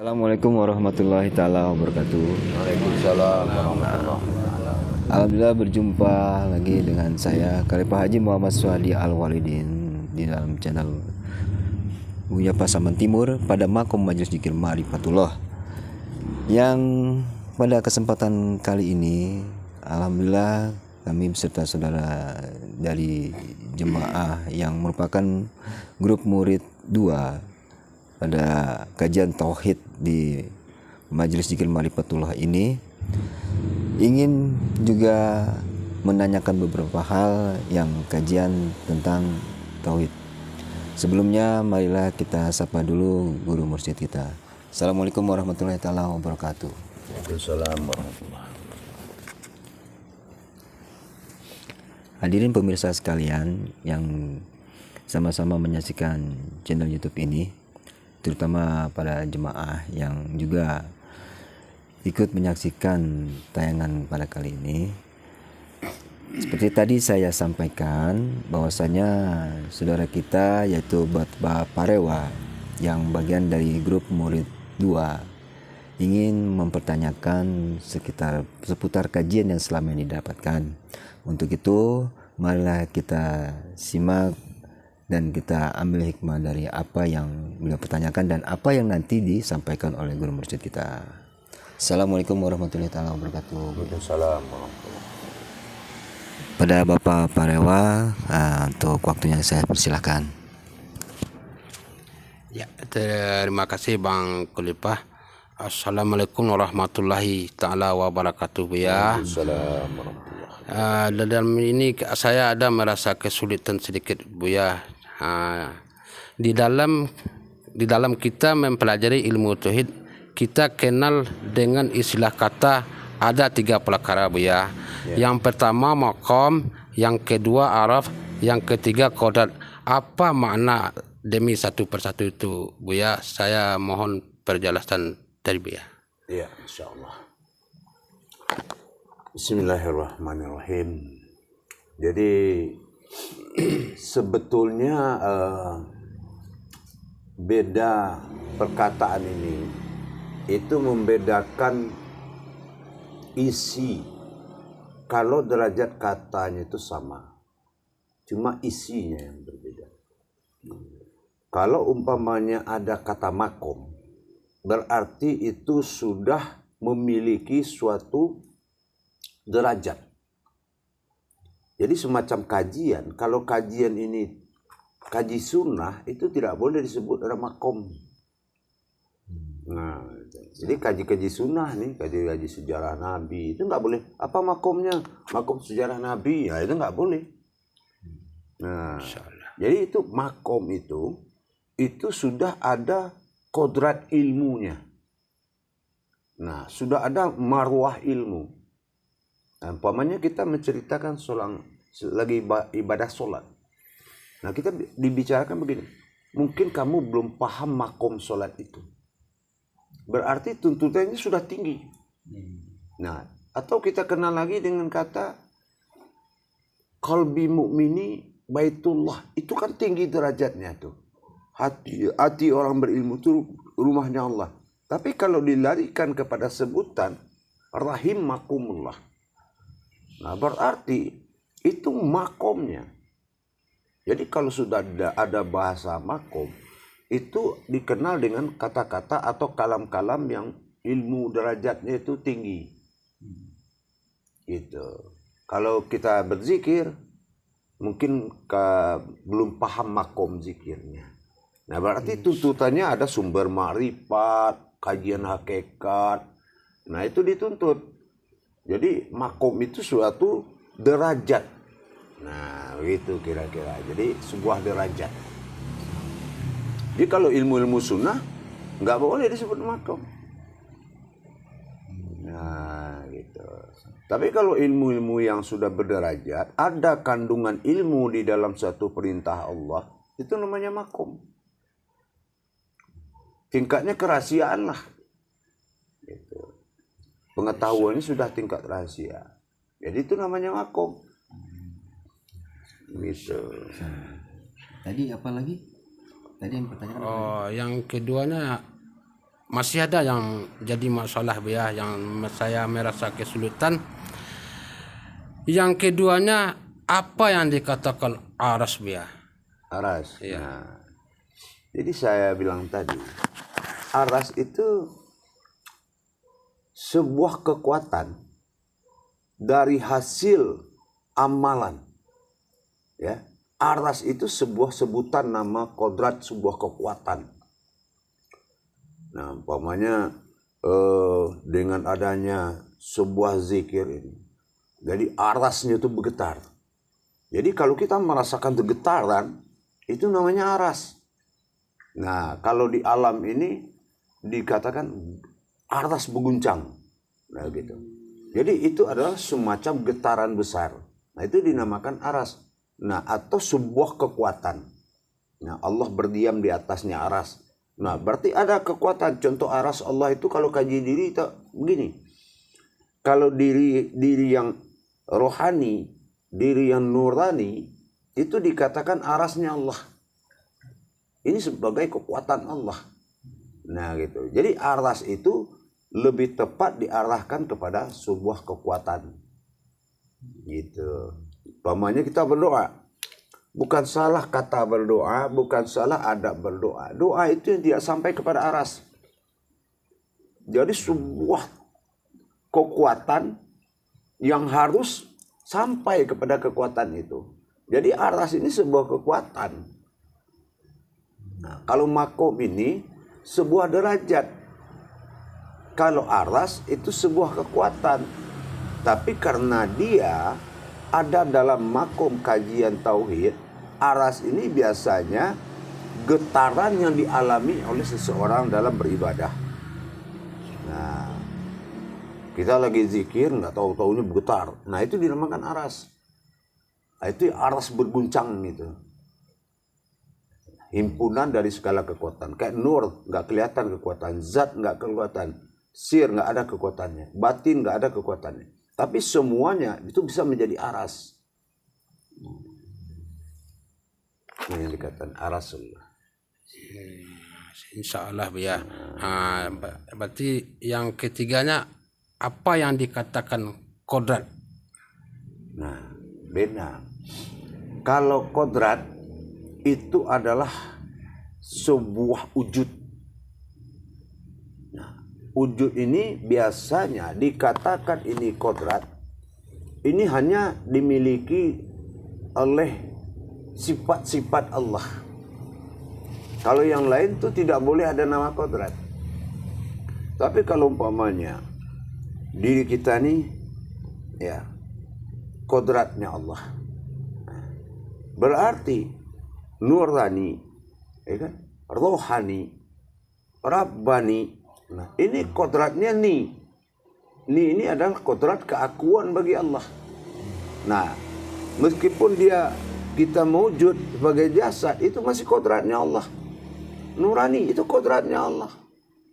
Assalamualaikum warahmatullahi taala wabarakatuh. Waalaikumsalam warahmatullahi wabarakatuh. Alhamdulillah berjumpa lagi dengan saya Khalifah Haji Muhammad Suhadi Al-Walidin di dalam channel Buya Pasaman Timur pada Makom Majelis Zikir Ma'rifatullah. Yang pada kesempatan kali ini alhamdulillah kami beserta saudara dari jemaah yang merupakan grup murid 2 pada kajian tauhid di Majelis Zikir Ma'rifatullah ini ingin juga menanyakan beberapa hal yang kajian tentang tauhid. Sebelumnya marilah kita sapa dulu guru mursyid kita. Assalamualaikum warahmatullahi taala wabarakatuh. Waalaikumsalam warahmatullahi wabarakatuh. Hadirin pemirsa sekalian yang sama-sama menyaksikan channel YouTube ini, terutama para jemaah yang juga ikut menyaksikan tayangan pada kali ini. Seperti tadi saya sampaikan bahwasanya saudara kita yaitu Bapak Parewa yang bagian dari grup murid 2 ingin mempertanyakan seputar kajian yang selama ini didapatkan. Untuk itu marilah kita simak dan kita ambil hikmah dari apa yang beliau pertanyakan dan apa yang nanti disampaikan oleh guru mursyid kita. Assalamualaikum warahmatullahi wabarakatuh. Waalaikumsalam warahmatullahi wabarakatuh. Pada Bapak Parewa, untuk waktunya saya persilahkan. Ya, terima kasih Bang Kulipah. Assalamualaikum warahmatullahi taala wabarakatuh, Buya. Waalaikumsalam warahmatullahi. Dalam ini saya ada merasa kesulitan sedikit, Buya. Di dalam kita mempelajari ilmu tauhid, kita kenal dengan istilah kata ada 3 perkara, Buya. Yang pertama maqam, yang kedua araf, yang ketiga qadar. Apa makna demi satu persatu itu, Buya? Saya mohon penjelasan dari Buya. Ya, insyaallah. Bismillahirrahmanirrahim. Jadi sebetulnya beda perkataan ini itu membedakan isi. Kalau derajat katanya itu sama, cuma isinya yang berbeda. Kalau umpamanya ada kata makom, berarti itu sudah memiliki suatu derajat. Jadi semacam kajian. Kalau kajian ini kaji sunnah, itu tidak boleh disebut ada makom. Nah, jadi kaji sunnah nih, kaji sejarah Nabi itu nggak boleh. Apa makomnya? Makom sejarah Nabi, ya itu nggak boleh. Nah, jadi itu makom itu sudah ada kodrat ilmunya. Nah, sudah ada marwah ilmu. Nah, umpamanya kita menceritakan lagi ibadah sholat. Nah, kita dibicarakan begini. Mungkin kamu belum paham makom sholat itu. Berarti tuntutannya sudah tinggi. Nah, atau kita kenal lagi dengan kata qalbi mu'mini baitullah. Itu kan tinggi derajatnya tuh. Hati orang berilmu itu rumahnya Allah. Tapi kalau dilarikan kepada sebutan rahimakumullah, nah berarti itu makomnya. Jadi kalau sudah ada bahasa makom, itu dikenal dengan kata-kata atau kalam-kalam yang ilmu derajatnya itu tinggi. Gitu. Kalau kita berzikir, mungkin belum paham makom zikirnya. Nah berarti tuntutannya ada sumber ma'rifat, kajian hakikat. Nah itu dituntut. Jadi makom itu suatu derajat. Nah begitu kira-kira. Jadi sebuah derajat. Jadi kalau ilmu-ilmu sunnah nggak boleh disebut makom. Nah gitu. Tapi kalau ilmu-ilmu yang sudah berderajat, ada kandungan ilmu di dalam satu perintah Allah, itu namanya makom. Tingkatnya kerahasiaan lah. Gitu. Pengetahuannya sudah tingkat rahasia. Jadi itu namanya makom. Gitu. Tadi apa lagi? Tadi yang pertanyaan apa? Yang keduanya masih ada yang jadi masalah ya, yang saya merasa kesulitan. Yang keduanya, apa yang dikatakan aras ya? Aras. Iya. Nah, jadi saya bilang tadi, aras itu sebuah kekuatan dari hasil amalan. Ya, aras itu sebuah sebutan nama kodrat sebuah kekuatan. Nah, umpamanya dengan adanya sebuah zikir ini, jadi arasnya itu bergetar. Jadi kalau kita merasakan getaran, itu namanya aras. Nah, kalau di alam ini dikatakan aras berguncang. Nah, gitu. Jadi itu adalah semacam getaran besar. Nah, itu dinamakan aras. Nah, atau sebuah kekuatan. Nah, Allah berdiam di atasnya aras. Nah, berarti ada kekuatan. Contoh aras Allah itu kalau kaji diri itu begini. Kalau diri yang rohani, diri yang nurani, itu dikatakan arasnya Allah. Ini sebagai kekuatan Allah. Nah, gitu. Jadi aras itu lebih tepat diarahkan kepada sebuah kekuatan. Gitu. Umpamanya kita berdoa. Bukan salah kata berdoa, bukan salah adab berdoa. Doa itu yang tidak sampai kepada aras. Jadi sebuah kekuatan yang harus sampai kepada kekuatan itu. Jadi aras ini sebuah kekuatan. Nah, kalau makom ini sebuah derajat. Kalau aras itu sebuah kekuatan. Tapi karena dia ada dalam makom kajian tauhid, aras ini biasanya getaran yang dialami oleh seseorang dalam beribadah. Nah, kita lagi zikir, nggak tahu-tahunya bergetar. Nah, itu dinamakan aras. Nah, itu aras berguncang gitu. Himpunan dari segala kekuatan. Kayak nur, nggak kelihatan kekuatan. Zat nggak kelihatan. Sir nggak ada kekuatannya. Batin nggak ada kekuatannya. Tapi semuanya itu bisa menjadi aras. Nah, yang dikatakan arasullah. Insya Allah ya. Berarti yang ketiganya, apa yang dikatakan kodrat? Nah, beda. Kalau kodrat itu adalah sebuah wujud. Nah, wujud ini biasanya dikatakan ini kodrat. Ini hanya dimiliki oleh sifat-sifat Allah. Kalau yang lain itu tidak boleh ada nama kodrat. Tapi kalau umpamanya diri kita nih, ya, kodratnya Allah. Berarti nurani, ya kan? Rohani, Rabbani. Nah, ini kodratnya nih. Ini adalah kodrat keakuan bagi Allah. Nah, meskipun kita mewujud sebagai jasad, itu masih kodratnya Allah. Nurani itu kodratnya Allah.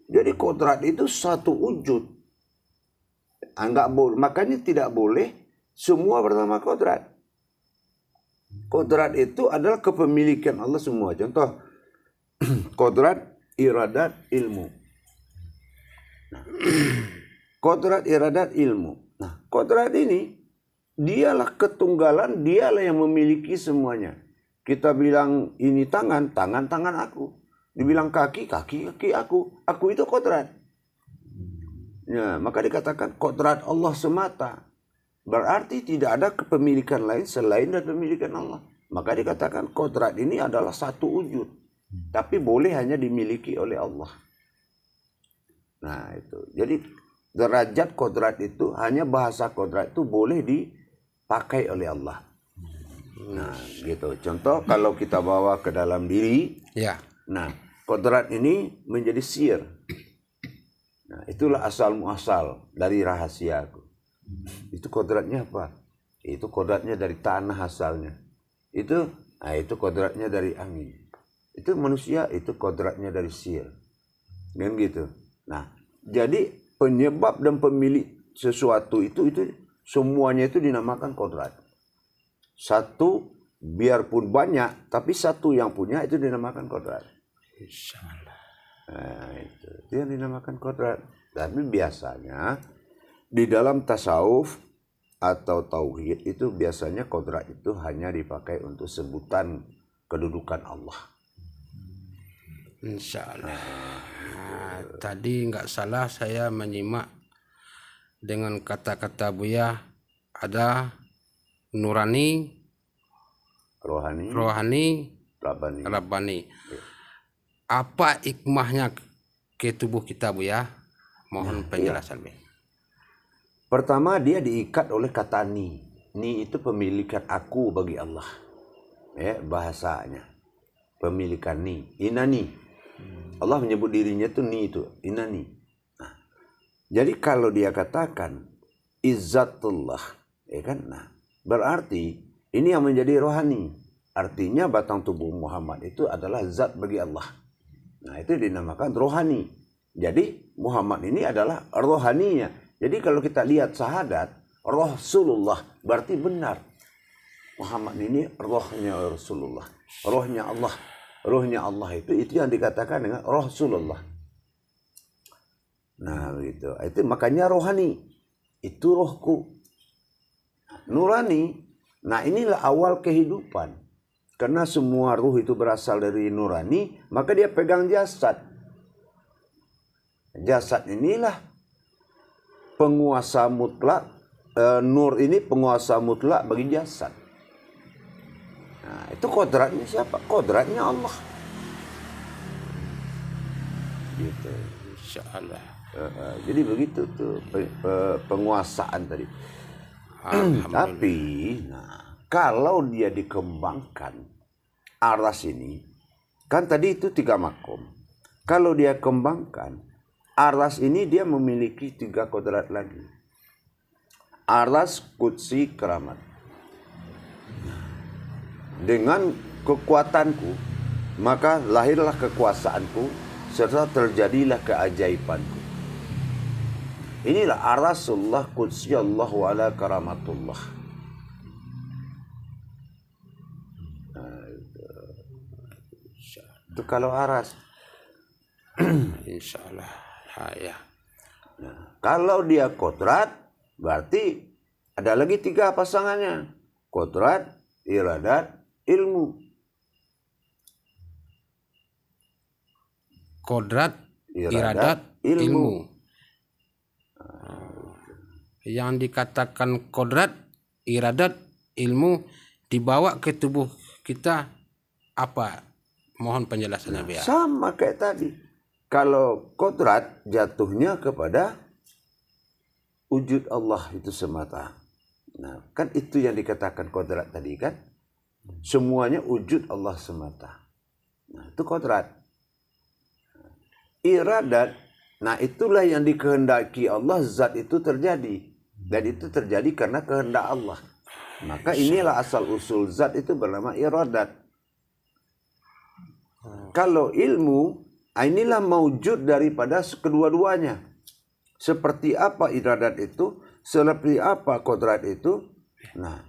Jadi kodrat itu satu wujud. Enggak boleh, makanya tidak boleh semua bernama kodrat. Kodrat itu adalah kepemilikan Allah semua. Contoh, kodrat, iradat, ilmu. Nah, kodrat, iradat, ilmu. Nah, kodrat ini, dialah ketunggalan, dialah yang memiliki semuanya. Kita bilang ini tangan aku. Dibilang kaki aku. Aku itu kodrat. Ya, maka dikatakan kodrat Allah semata. Berarti tidak ada kepemilikan lain selain dari kepemilikan Allah. Maka dikatakan kodrat ini adalah satu wujud. Tapi boleh hanya dimiliki oleh Allah. Nah, itu. Jadi derajat kodrat itu, hanya bahasa kodrat itu boleh dipakai oleh Allah. Nah, gitu. Contoh kalau kita bawa ke dalam diri. Ya. Nah, kodrat ini menjadi sir. Nah, itulah asal muasal dari rahasiaku. Itu kodratnya apa? Itu kodratnya dari tanah asalnya. Itu kodratnya dari angin. Itu manusia, itu kodratnya dari sir. Dan gitu. Nah, jadi penyebab dan pemilik sesuatu itu semuanya itu dinamakan kodrat. Satu, biarpun banyak, tapi satu yang punya itu dinamakan kodrat. Nah, itu yang dinamakan kodrat. Tapi biasanya di dalam tasawuf atau tauhid itu biasanya kodrat itu hanya dipakai untuk sebutan kedudukan Allah. Insya Allah. Tadi nggak salah saya menyimak dengan kata-kata Buya ada nurani, rohani, rabbani. Apa hikmahnya ke tubuh kita Buya? Mohon penjelasan. Pertama dia diikat oleh kata ni. Ni itu pemilikan aku bagi Allah. Ya, bahasanya. Pemilikan ni. Inani. Allah menyebut dirinya itu ni itu. Inani. Nah, jadi kalau dia katakan izzatullah. Ya kan? Nah, berarti ini yang menjadi rohani. Artinya batang tubuh Muhammad itu adalah zat bagi Allah. Nah, itu dinamakan rohani. Jadi Muhammad ini adalah rohaninya. Jadi kalau kita lihat syahadat Rasulullah berarti benar. Muhammad ini rohnya Rasulullah. Rohnya Allah. Rohnya Allah itu yang dikatakan dengan Rasulullah. Nah begitu. Itu makanya rohani. Itu rohku. Nurani. Nah inilah awal kehidupan. Karena semua ruh itu berasal dari nurani. Maka dia pegang jasad. Jasad inilah penguasa mutlak, nur ini penguasa mutlak bagi jasad. Nah, itu kodratnya siapa? Kodratnya Allah. Gitu. Insya Allah. Jadi begitu tuh penguasaan tadi. Tapi, kalau dia dikembangkan aras ini, kan tadi itu 3 makom. Kalau dia kembangkan aras ini dia memiliki 3 kodrat lagi. Aras, kudsi, keramat. Dengan kekuatanku, maka lahirlah kekuasaanku, serta terjadilah keajaibanku. Inilah arasullah, kudsi Allah, wala karamatullah. Nah, itu kalau aras. Insya Allah. Ya. Nah, kalau dia kodrat, berarti ada lagi 3 pasangannya. Kodrat, iradat, ilmu. Kodrat, iradat, ilmu. Yang dikatakan kodrat, iradat, ilmu dibawa ke tubuh kita apa? Mohon penjelasannya biar. Sama kayak tadi. Kalau kodrat jatuhnya kepada wujud Allah itu semata. Nah, kan itu yang dikatakan kodrat tadi kan. Semuanya wujud Allah semata. Nah, itu kodrat. Iradat, nah itulah yang dikehendaki Allah, zat itu terjadi. Dan itu terjadi karena kehendak Allah. Maka inilah asal usul zat itu bernama iradat. Kalau ilmu, inilah maujud daripada kedua-duanya. Seperti apa iradat itu, seperti apa kodrat itu. Nah,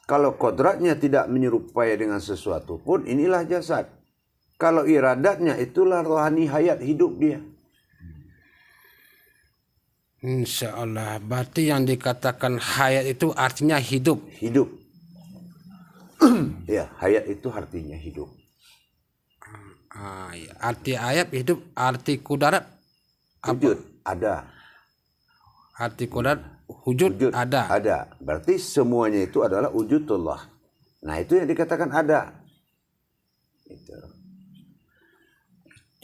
kalau kodratnya tidak menyerupai dengan sesuatu pun, inilah jasad. Kalau iradatnya, itulah rohani hayat hidup dia. Insya Allah. Berarti yang dikatakan hayat itu artinya hidup. Hidup. Ya, hayat itu artinya hidup. Ya. Arti ayat hidup, arti kudarat wujud ada. Arti kudarat wujud ada. Ada. Berarti semuanya itu adalah wujudullah. Nah, itu yang dikatakan ada.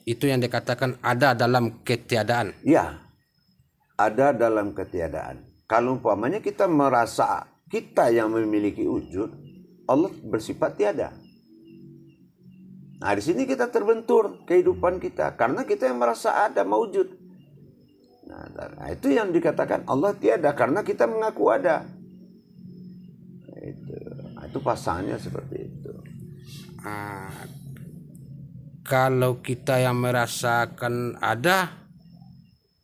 Itu yang dikatakan ada dalam ketiadaan. Ya. Ada dalam ketiadaan. Kalau umpamanya kita merasa kita yang memiliki wujud, Allah bersifat tiada. Nah, di sini kita terbentur kehidupan kita karena kita yang merasa ada maujud. Nah, itu yang dikatakan Allah tiada karena kita mengaku ada. Itu pasangannya seperti itu. Kalau kita yang merasakan ada,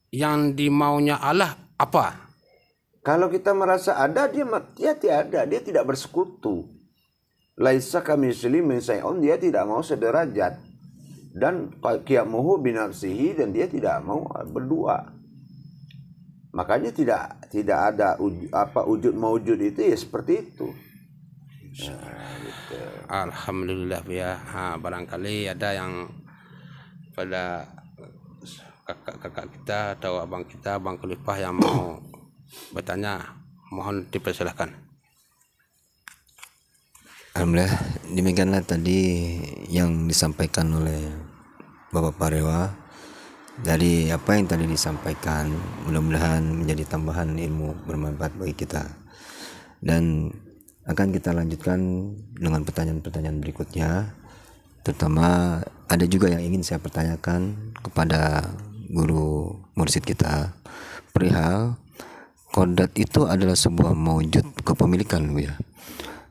yang dimaunya Allah apa? Kalau kita merasa ada, dia tiada, dia tidak bersekutu. Laisa kamitslihi syai'un, dia tidak mau sederajat dan qiyamuhu binafsihi, dan dia tidak mau berdua. Makanya tidak ada wujud maujud itu ya seperti itu. Nah, gitu. Alhamdulillah ya. Barangkali ada yang pada kakak kita atau abang kita, Bang Khalifah, yang mau bertanya, mohon dipersilahkan. Alhamdulillah, demikianlah tadi yang disampaikan oleh Bapak Parewa. Dari apa yang tadi disampaikan, mudah-mudahan menjadi tambahan ilmu bermanfaat bagi kita. Dan akan kita lanjutkan dengan pertanyaan-pertanyaan berikutnya. Terutama ada juga yang ingin saya pertanyakan kepada guru mursyid kita, perihal kodrat itu adalah sebuah maujud kepemilikan, Bu ya.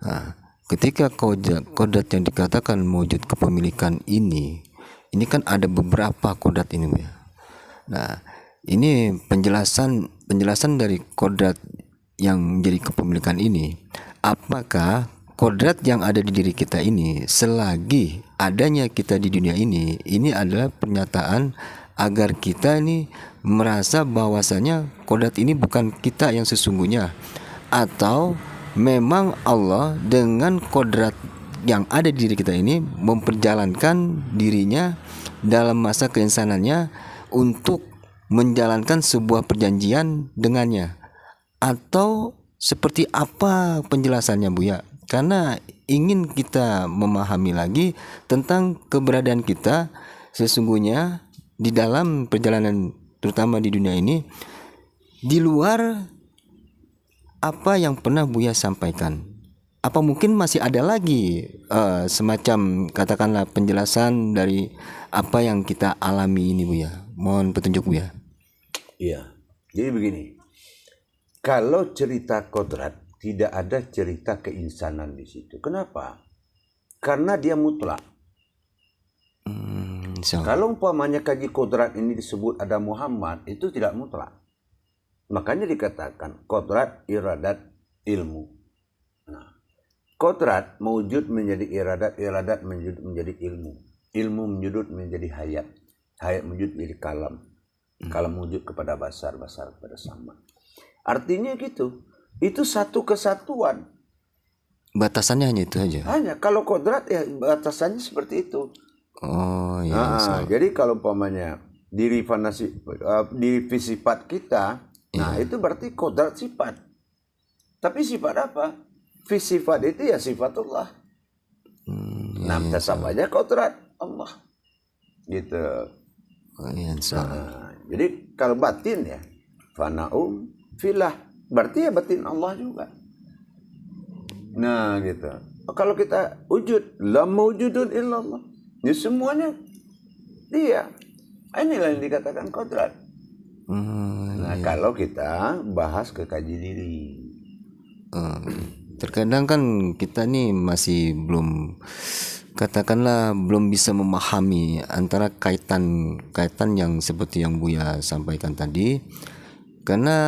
Nah, ketika kodrat yang dikatakan maujud kepemilikan ini kan ada beberapa kodrat ini, Bu ya. Nah, ini penjelasan dari kodrat yang menjadi kepemilikan ini. Apakah kodrat yang ada di diri kita ini, selagi adanya kita di dunia ini adalah pernyataan agar kita ini merasa bahwasanya kodrat ini bukan kita yang sesungguhnya, atau memang Allah dengan kodrat yang ada di diri kita ini memperjalankan dirinya dalam masa keinsanannya untuk menjalankan sebuah perjanjian dengannya, atau seperti apa penjelasannya, Bu ya? Karena ingin kita memahami lagi tentang keberadaan kita sesungguhnya di dalam perjalanan, terutama di dunia ini, di luar apa yang pernah Buya sampaikan. Apa mungkin masih ada lagi semacam katakanlah penjelasan dari apa yang kita alami ini, Buya? Mohon petunjuk, Buya. Iya. Jadi begini. Kalau cerita kodrat, tidak ada cerita keinsanan di situ. Kenapa? Karena dia mutlak. Kalau umpamanya kaji kodrat ini disebut ada Muhammad, itu tidak mutlak. Makanya dikatakan kodrat, iradat, ilmu. Nah, kodrat mewujud menjadi iradat, iradat menjadi ilmu. Ilmu menjudut menjadi hayat. Hayat wujud menjadi kalam. Kalam wujud kepada basar, basar kepada sama. Artinya gitu. Itu satu kesatuan. Batasannya hanya itu aja. Hanya kalau kodrat ya batasannya seperti itu. Oh iya. Jadi kalau umpamanya diri sifat kita, nah itu berarti kodrat sifat. Tapi sifat apa? Sifat itu ya sifatullah. Nah, sama aja kodrat Allah. Gitu. Jadi kalau batin ya fanaum filah, berarti ya batin Allah juga. Nah gitu. Kalau kita wujud, la mawjudun illallah, ya semuanya dia. Inilah yang dikatakan kodrat. Kalau kita bahas kekaji diri, terkadang kan kita nih masih belum, katakanlah belum bisa memahami antara kaitan yang seperti yang Buya sampaikan tadi, karena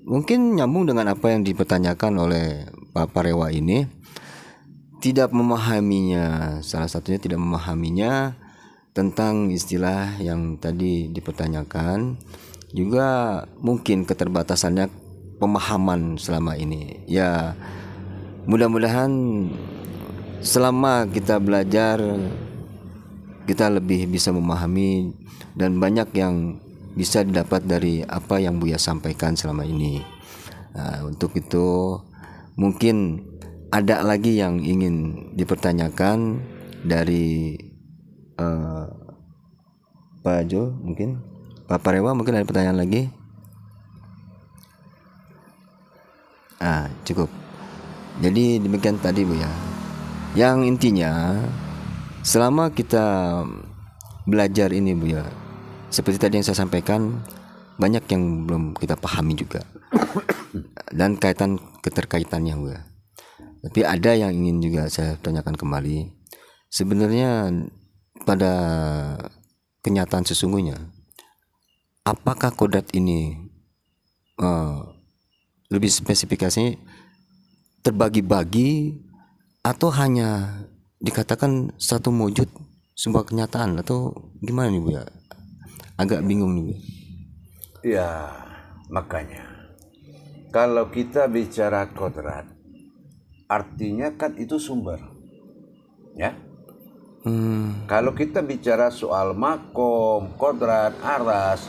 mungkin nyambung dengan apa yang dipertanyakan oleh Pak Parewa ini, tidak memahaminya. Salah satunya tidak memahaminya tentang istilah yang tadi dipertanyakan, juga mungkin keterbatasannya pemahaman selama ini. Ya, mudah-mudahan selama kita belajar kita lebih bisa memahami dan banyak yang bisa didapat dari apa yang Buya sampaikan selama ini. Nah, untuk itu mungkin ada lagi yang ingin dipertanyakan dari Pak Jo, mungkin Pak Parewa, mungkin ada pertanyaan lagi? Cukup. Jadi demikian tadi, Bu ya. Yang intinya selama kita belajar ini, Bu ya, seperti tadi yang saya sampaikan, banyak yang belum kita pahami juga dan keterkaitannya, Bu ya. Tapi ada yang ingin juga saya tanyakan kembali. Sebenarnya pada kenyataan sesungguhnya, apakah kodrat ini lebih spesifikasinya terbagi-bagi atau hanya dikatakan satu wujud sebuah kenyataan atau gimana nih Buya? Agak bingung nih Buya. Ya, makanya kalau kita bicara kodrat, artinya kan itu sumber, ya. Kalau kita bicara soal makom, kodrat, aras,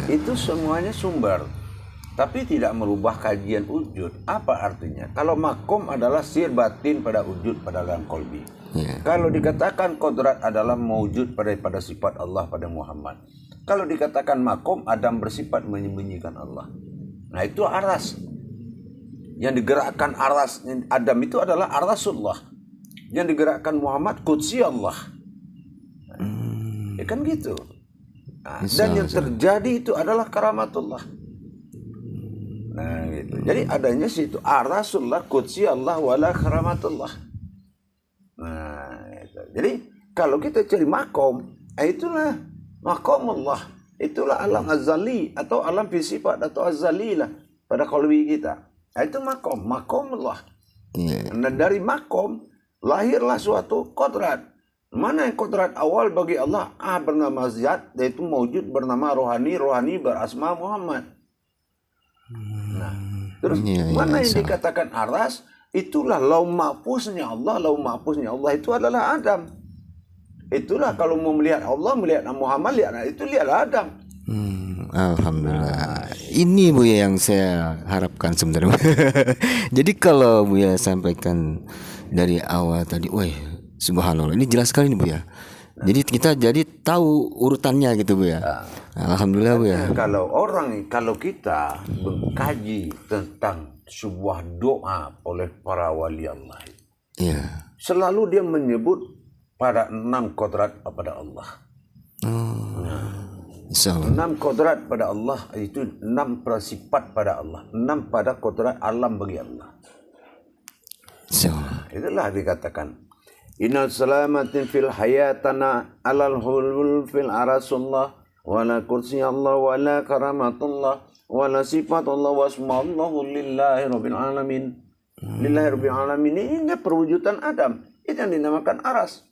itu semuanya sumber, tapi tidak merubah kajian wujud. Apa artinya? Kalau makom adalah sir batin pada wujud pada dalam kolbi. Kalau dikatakan kodrat adalah mewujud pada sifat Allah pada Muhammad. Kalau dikatakan makom, Adam bersifat menyembunyikan Allah. Nah itu aras. Yang digerakkan aras Adam itu adalah arasullah. Yang digerakkan Muhammad Qudsi Allah. Ya kan gitu. Nah, dan yang terjadi itu adalah karamatullah. Nah gitu. Jadi adanya situ arasullah Qudsi Allah wala karamatullah. Nah gitu. Jadi kalau kita cari makom, itulah makomullah. Itulah alam azali atau alam fisifat atau azali lah pada qalbi kita. Itu makomullah. Dan dari makom lahirlah suatu kodrat. Mana yang kodrat awal bagi Allah? Bernama zat, yaitu mewujud bernama rohani berasma Muhammad. Nah, terus mana yang dikatakan aras? Itulah laum mahfuznya Allah. Laum mahfuznya Allah itu adalah Adam. Itulah kalau mau melihat Allah, melihat Muhammad, lihat Adam. Alhamdulillah. Ini Buya yang saya harapkan sebenarnya. Jadi kalau Buya sampaikan dari awal tadi, subhanallah, ini jelas sekali nih Buya. Jadi kita tahu urutannya gitu Buya. Alhamdulillah Buya. Kalau kita mengkaji tentang sebuah doa oleh para wali Allah, selalu dia menyebut pada 6 kodrat pada Allah. 6 kodrat pada Allah, itu 6 sifat pada Allah, 6 pada kodrat alam bagi Allah. Itulah dikatakan innal salamatin fil hayatana alal hulul fil arasullah wala kursi Allah wala karamatullah wala sifatullah wasmallahu lillahi rabbil alamin. Lillahi rabbil alamin ini perwujudan Adam. Itu yang dinamakan aras.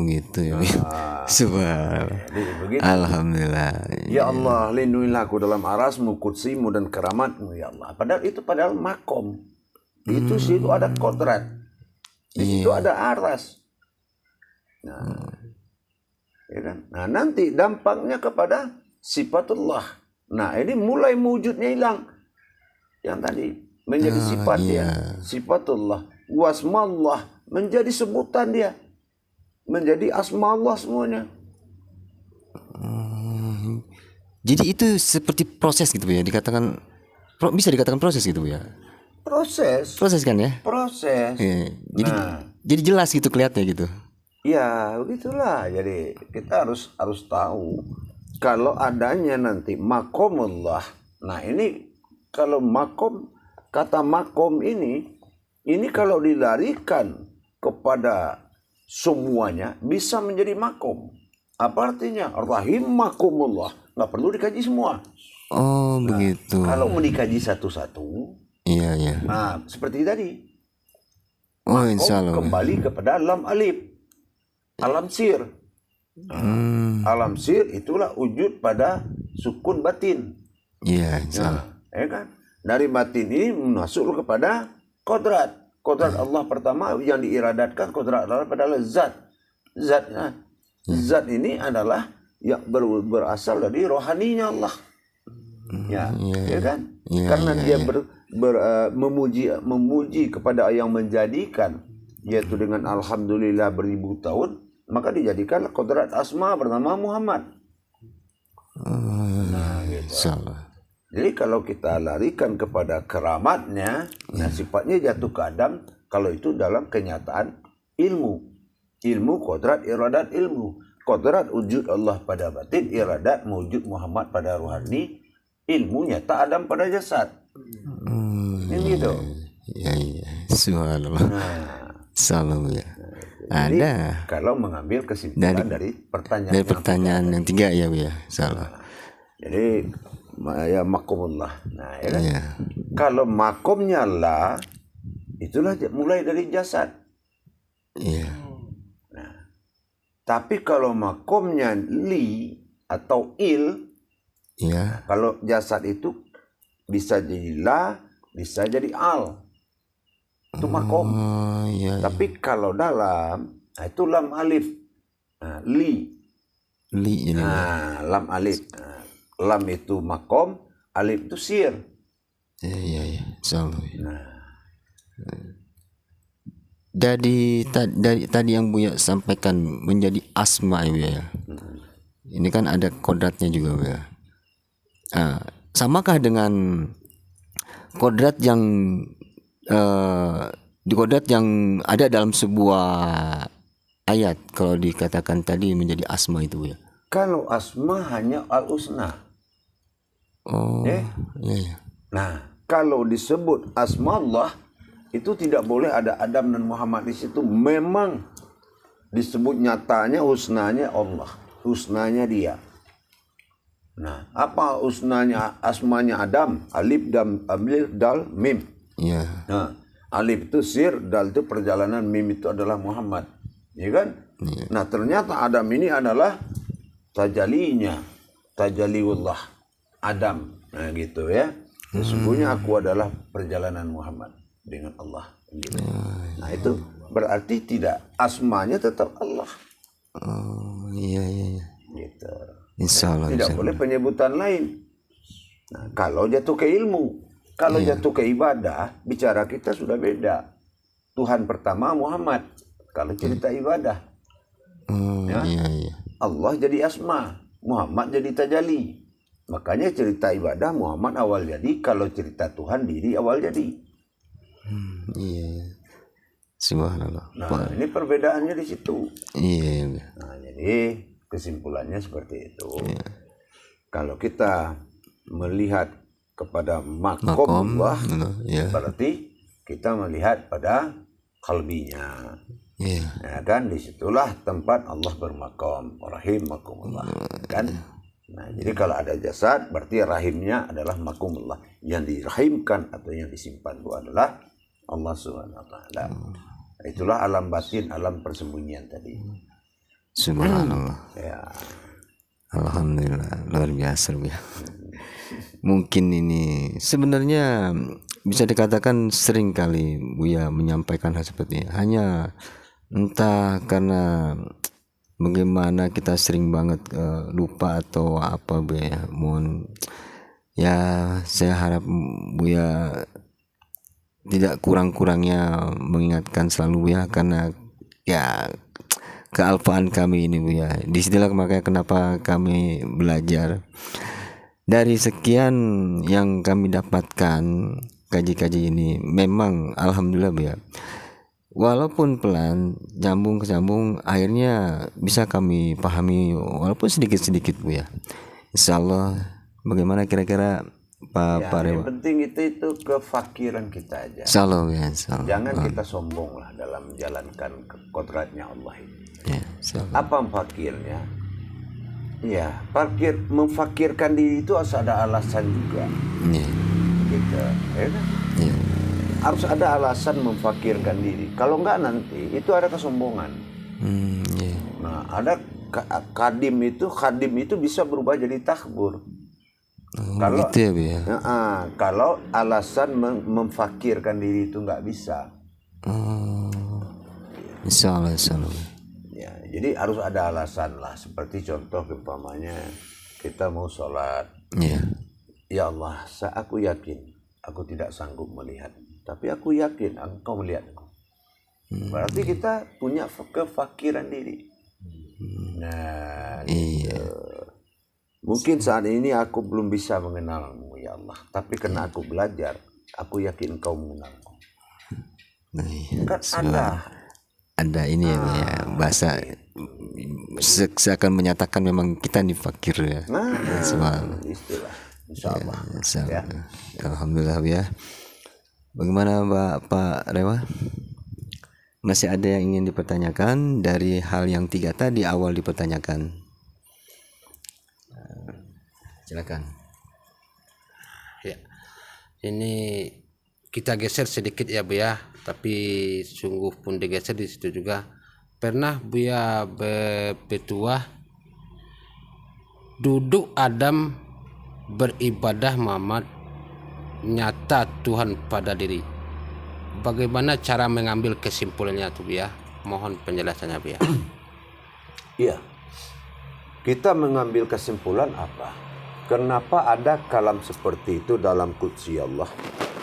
Gitu ya. Subhanallah. Alhamdulillah. Ya Allah, lindungilah aku dalam arasmu, kursimu dan keramatmu ya Allah. Padahal makom. Itu situ ada kodrat. Di situ ada aras. Nah, ya kan? Nah, nanti dampaknya kepada sifatullah. Nah, ini mulai wujudnya hilang. Yang tadi menjadi sifat dia, sifatullah. Wasmallah menjadi sebutan dia. Menjadi asma Allah semuanya. Jadi itu seperti proses gitu ya, dikatakan bisa dikatakan proses gitu ya. Proses kan ya? Proses. Jadi jelas gitu kelihatannya gitu. Ya, begitulah. Jadi kita harus tahu kalau adanya nanti makomullah. Nah, ini kalau kata makom ini kalau dilarikan kepada semuanya bisa menjadi makom. Apa artinya? Rahimakumullah. Nggak perlu dikaji semua. Begitu. Kalau mau dikaji satu-satu, iya. Nah, seperti tadi. Insya Allah. Kembali kepada alam alif, alam sir. Alam sir itulah wujud pada sukun batin. Iya, insya Allah. Ya kan? Dari batin ini masuk kepada kodrat. Kodrat Allah pertama yang diiradatkan kodrat Allah adalah zat. Zat ini adalah yang berasal dari rohaninya Allah. Ya kan? Karena dia memuji kepada yang menjadikan, yaitu dengan alhamdulillah beribu tahun, maka dijadikan kodrat asma bernama Muhammad. Nah, gitu. Jadi kalau kita larikan kepada keramatnya, nah sifatnya jatuh ke Adam, kalau itu dalam kenyataan ilmu. Ilmu, kodrat, iradat, ilmu. Kodrat wujud Allah pada batin, iradat wujud Muhammad pada rohani, ilmu nyata Adam pada jasad. Ini gitu. Iya. Subhanallah. Salam ya. Ada. Kalau mengambil kesimpulan dari pertanyaan yang 3 ya, Bu ya. Salah. Jadi ya makomullah. Nah, ya kan? Kalau makomnya lah, itulah mulai dari jasad. Iya. Nah, Tapi kalau makomnya li atau il, Ya. kalau jasad itu bisa jadi la, bisa jadi al. Itu makom. Oh, iya. Tapi kalau dalam, nah itu lam alif. Nah, li. Li ini. Nah, lam alif. Nah, lam itu makom, alif itu sir. Iya. Insyaallah. Nah, Dari tadi yang Buya sampaikan menjadi asma ya, Buya. Ini kan ada kodratnya juga, Buya. Samakah dengan kodrat yang di kodrat yang ada dalam sebuah ayat kalau dikatakan tadi menjadi asma itu, Buya? kalau asma hanya al-husna. Oh, Eh? iya. Nah, kalau disebut asma Allah, itu tidak boleh ada Adam dan Muhammad di situ. Memang disebut nyatanya husnanya Allah, husnanya dia. Nah, apa husnanya asmanya Adam? Alif, dal, mim. Iya. Nah, alif itu sir, dal itu perjalanan, mim itu adalah Muhammad. Ya kan? Iya. Nah, ternyata Adam ini adalah tajalinya, tajaliullah Adam. Nah, gitu ya. Sesungguhnya aku adalah perjalanan Muhammad dengan Allah. Gitu. Nah, itu berarti tidak asmanya tetap Allah. Oh, iya. Gitu. Insyaallah. Tidak boleh penyebutan lain. Nah, kalau jatuh ke ilmu, kalau jatuh ke ibadah, bicara kita sudah beda. Tuhan pertama Muhammad. Kalau cerita ibadah, ya, Iya. Allah jadi asma, Muhammad jadi tajali. Makanya cerita ibadah Muhammad awal jadi, kalau cerita Tuhan diri awal jadi. Iya. Subhanallah. Nah, ini perbedaannya di situ. Iya. Nah, jadi kesimpulannya seperti itu. Kalau kita melihat kepada makom Allah, ya. berarti kita melihat pada kalbinya. Iya. Ya kan, disitulah tempat Allah bermakom, rahimakumullah. Kan? Nah, jadi kalau ada jasad, berarti rahimnya adalah makumullah. Yang dirahimkan atau yang disimpan itu adalah Allah Subhanahu wa taala. Itulah alam batin, alam persembunyian tadi. Subhanallah. Ya. Alhamdulillah, luar biasa ya. Mungkin ini sebenarnya bisa dikatakan sering kali Buya menyampaikan hal seperti ini. Hanya entah karena bagaimana kita sering banget lupa atau apa, Buya. Mohon ya, saya harap Buya tidak kurang-kurangnya mengingatkan selalu ya, karena ya kealfaan kami ini, Buya. Disitulah makanya kenapa kami belajar. Dari sekian yang kami dapatkan kaji-kaji ini, memang alhamdulillah, Buya, walaupun pelan, nyambung ke sambung, akhirnya bisa kami pahami walaupun sedikit-sedikit, Buya. Insyaallah. Bagaimana kira-kira Pak Rewa? Yang penting itu kefakiran kita aja. Insyaallah ya, insyaallah. Jangan kita sombong lah dalam menjalankan kodratnya Allah ini. Ya, insyaallah. Apa fakirnya? Ya, memfakirkan diri itu harus ada alasan juga. Iya. Gitu. Ya kan? Iya. Harus ada alasan memfakirkan diri. Kalau enggak nanti itu ada kesombongan. Iya. Nah, ada khadim itu bisa berubah jadi takbur. Kalau Gitu ya, Buya. Kalau alasan memfakirkan diri itu nggak bisa. Insyaallah. Ya, jadi harus ada alasan lah. Seperti contoh umpamanya kita mau sholat. Iya. Ya Allah, aku yakin aku tidak sanggup melihat, tapi aku yakin Engkau melihatku. Berarti kita punya kefakiran diri. Nah, Iya. mungkin saat ini aku belum bisa mengenalmu ya Allah, tapi karena aku belajar, aku yakin Engkau mengenalku. Nah, iya. Kan Ada ini ya, bahasa seakan menyatakan memang kita nih fakir ya. Istilah. Insyaallah. Ya. Alhamdulillah ya. Bagaimana Pak Rewa? Masih ada yang ingin dipertanyakan dari hal yang tiga tadi awal dipertanyakan? Silakan. Ya. Ini kita geser sedikit ya, Bu ya. Tapi sungguh pun digeser di situ juga pernah Buya petua duduk Adam beribadah Muhammad nyata Tuhan pada diri. Bagaimana cara mengambil kesimpulannya tuh Buya? Mohon penjelasannya Buya. Iya. Kita mengambil kesimpulan apa? Kenapa ada kalam seperti itu dalam qudsi Allah?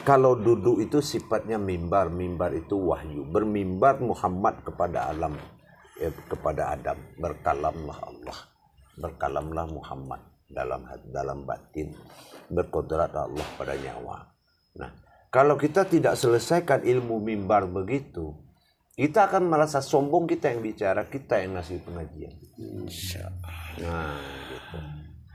Kalau duduk itu sifatnya mimbar. Mimbar itu wahyu. Bermimbar Muhammad kepada alam, kepada Adam. Berkalamlah Allah. Berkalamlah Muhammad dalam batin. Berkodrat Allah pada nyawa. Nah, kalau kita tidak selesaikan ilmu mimbar begitu, kita akan merasa sombong, kita yang bicara, kita yang ngasih pengajian. Nah, gitu.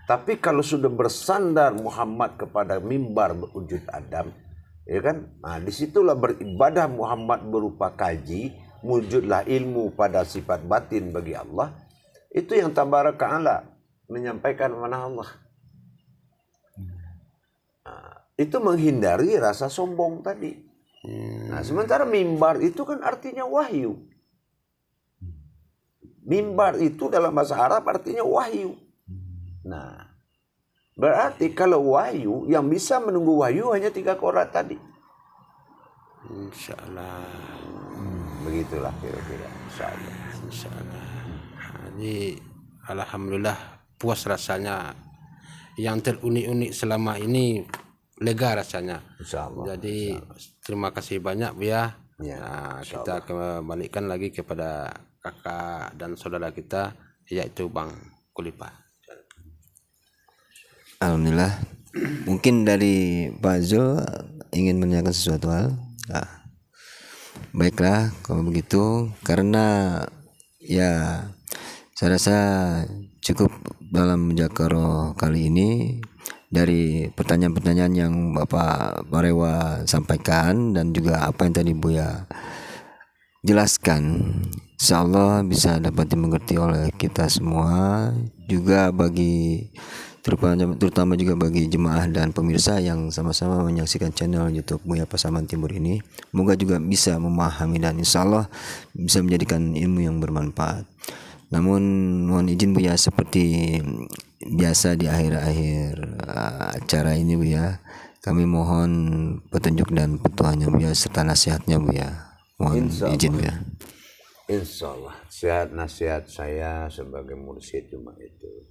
Tapi kalau sudah bersandar Muhammad kepada mimbar berwujud Adam, ya kan? Nah, disitulah beribadah Muhammad berupa kaji, wujudlah ilmu pada sifat batin bagi Allah. Itu yang tabaraka ta'ala menyampaikan mana Allah. Nah, itu menghindari rasa sombong tadi. Nah, sementara mimbar itu kan artinya wahyu. Mimbar itu dalam bahasa Arab artinya wahyu. Nah, berarti kalau wahyu, yang bisa menunggu wahyu hanya 3 qorat tadi. Insyaallah. Begitulah kira-kira. Insyaallah. Insyaallah. Jadi alhamdulillah puas rasanya. Yang terunik-unik selama ini lega rasanya. Insyaallah. Jadi terima kasih banyak Buya. Ya, Nah, kita kembalikan lagi kepada kakak dan saudara kita yaitu Bang Kulipa. Alhamdulillah. Mungkin dari Pak Zul ingin menanyakan sesuatu hal. Nah, baiklah kalau begitu, karena ya saya rasa cukup dalam Mujaqqarah kali ini dari pertanyaan-pertanyaan yang Bapak Marewa sampaikan dan juga apa yang tadi Buya jelaskan, insyaallah bisa dapat dimengerti oleh kita semua, juga bagi terutama juga bagi jemaah dan pemirsa yang sama-sama menyaksikan channel YouTube Buya Pasaman Timur ini. Semoga juga bisa memahami dan insyaallah bisa menjadikan ilmu yang bermanfaat. Namun mohon izin Buya, seperti biasa di akhir-akhir acara ini Buya, kami mohon petunjuk dan petuahnya Buya serta nasihatnya Buya. Mohon izin Buya. Insyaallah. Sehat nasihat saya sebagai mursyid cuma itu.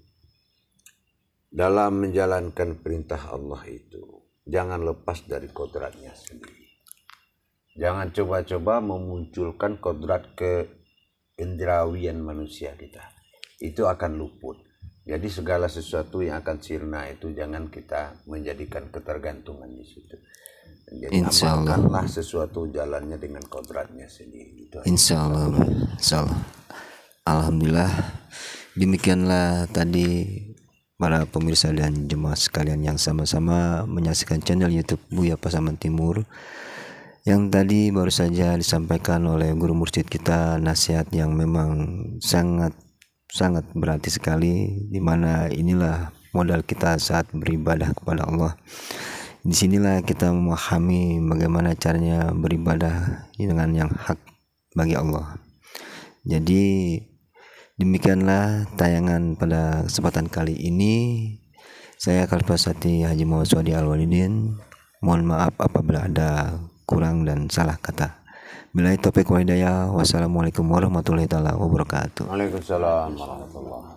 Dalam menjalankan perintah Allah itu, jangan lepas dari kodratnya sendiri. Jangan coba-coba memunculkan kodrat keindrawian manusia kita. Itu akan luput. Jadi segala sesuatu yang akan sirna itu jangan kita menjadikan ketergantungan di situ. Jadi amalkanlah sesuatu jalannya dengan kodratnya sendiri. Insyaallah. Alhamdulillah. Demikianlah tadi para pemirsa dan jemaah sekalian yang sama-sama menyaksikan channel YouTube Buya Pasaman Timur, yang tadi baru saja disampaikan oleh guru mursyid kita nasihat yang memang sangat berarti sekali, dimana inilah modal kita saat beribadah kepada Allah. Disinilah kita memahami bagaimana caranya beribadah dengan yang hak bagi Allah. Jadi demikianlah tayangan pada kesempatan kali ini. Saya Kalpasati Haji Muhammad Swadi Al-Walidin. Mohon maaf apabila ada kurang dan salah kata. Billahi taufiq wal hidayah. Wassalamualaikum warahmatullahi wabarakatuh. Waalaikumsalam warahmatullahi wabarakatuh.